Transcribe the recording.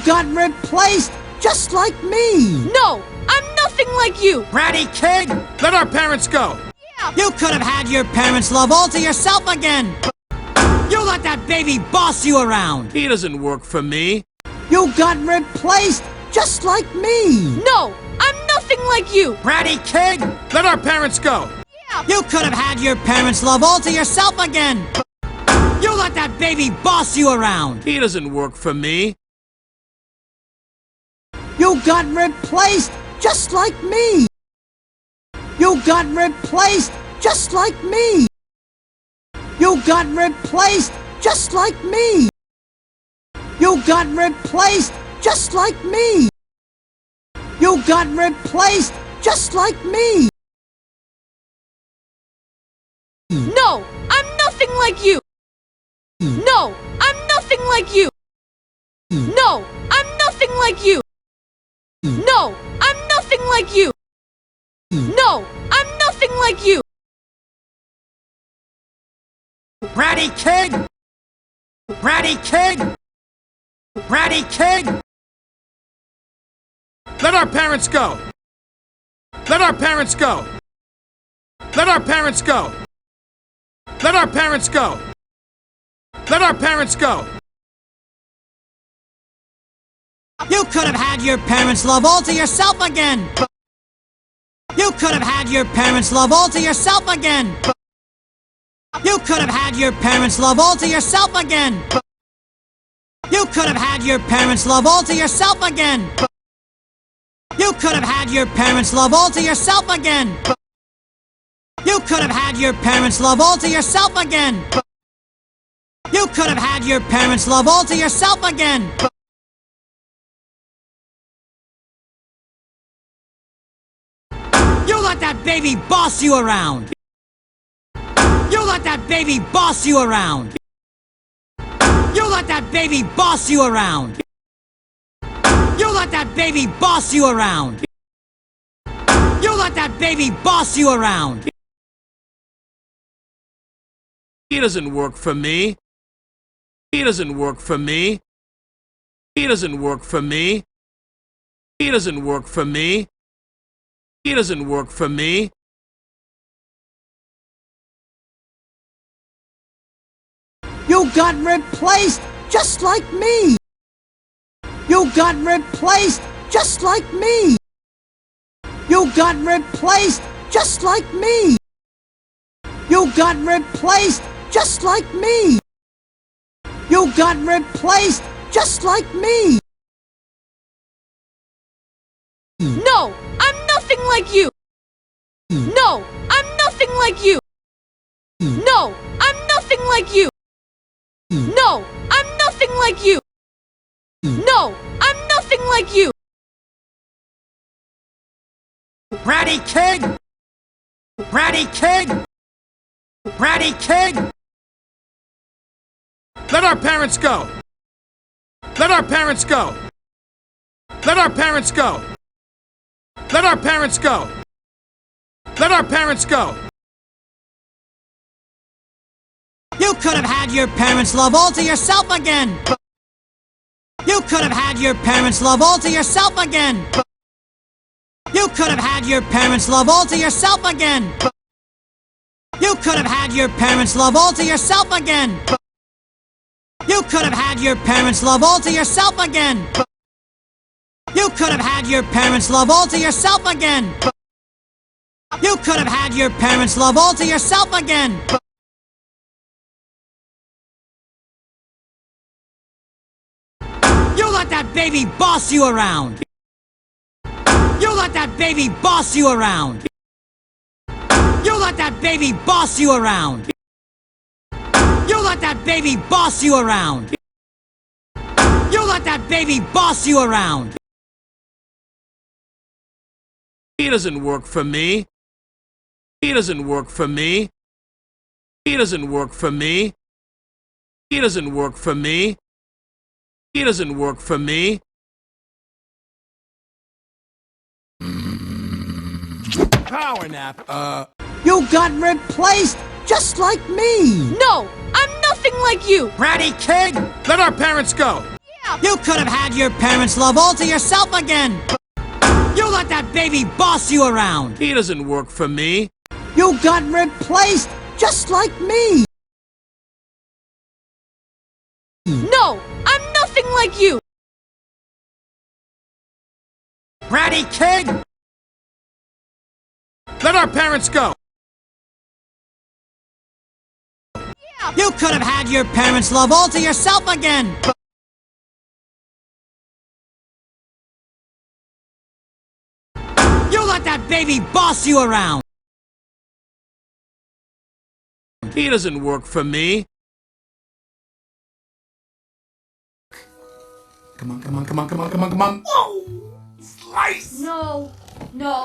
got replaced just like me. No, I'm nothing like you. Bratty kid, Let our parents go. you could have had your parents' love all to yourself again. You let that baby boss you around. He doesn't work for me. You got replaced just like me. No, I'm nothing like you. Bratty kid, Let our parents go. you could have had your parents' love all to yourself again. You let that baby boss you around. He doesn't work for me. You got replaced just like me. You got replaced just like me. You got replaced just like me. You got replaced just like me. You got replaced just like me. No, I'm nothing like you. No, I'm nothing like you. No, I'm nothing like you. No, I'm nothing like you. No, I'm nothing like you. Bratty kid! Bratty kid! Bratty kid! Let our parents go. Let our parents go. Let our parents go. Let our parents go. Let our parents go. You could have had your parents' love all to yourself again. You could have had your parents' love all to yourself again. You could have had your parents' love all to yourself again. You could have had your parents' love all to yourself again. You could have had your parents' love all to yourself again. You could have had your parents' love all to yourself again. You could have had your parents' love all to yourself again. You let that baby boss you around. You let that baby boss you around. You let that baby boss you around. You let that baby boss you around. You let that baby boss you around. He doesn't work for me. He doesn't work for me. He doesn't work for me. He doesn't work for me. He doesn't work for me. You got replaced just like me. You got replaced just like me. You got replaced just like me. You got replaced just like me. You got replaced just like me. No, I'm nothing like you. No, I'm nothing like you. No, I'm nothing like you. No, I'm nothing like you. No, I'm nothing like you. Bratty kid! Bratty kid! Bratty kid! Let our parents go. Let our parents go. Let our parents go. Let our parents go. Let our parents go. You could have had your parents' love all to yourself again. You could have had your parents' love all to yourself again. You could have had your parents' love all to yourself again. You could have had your parents' love all to yourself again. You could have had your parents' love all to yourself again. You could have had your parents' love all to yourself again. You could have had your parents' love all to yourself again. You let that baby boss you around. You let that baby boss you around. You let that baby boss you around. You let that baby boss you around. You let that baby boss you around. He doesn't work for me. He doesn't work for me. He doesn't work for me. He doesn't work for me. He doesn't work for me. Power nap. You got replaced just like me. No, I'm nothing like you. Bratty kid! Let our parents go. You could have had your parents' love all to yourself again. You let that baby boss you around. He doesn't work for me. You got replaced, just like me. No, I'm nothing like you. Bratty kid. Let our parents go. You could have had your parents' love all to yourself again. You let that baby boss you around. He doesn't work for me. Come on, come on, come on, come on, come on, come on. Whoa! Slice! No, no.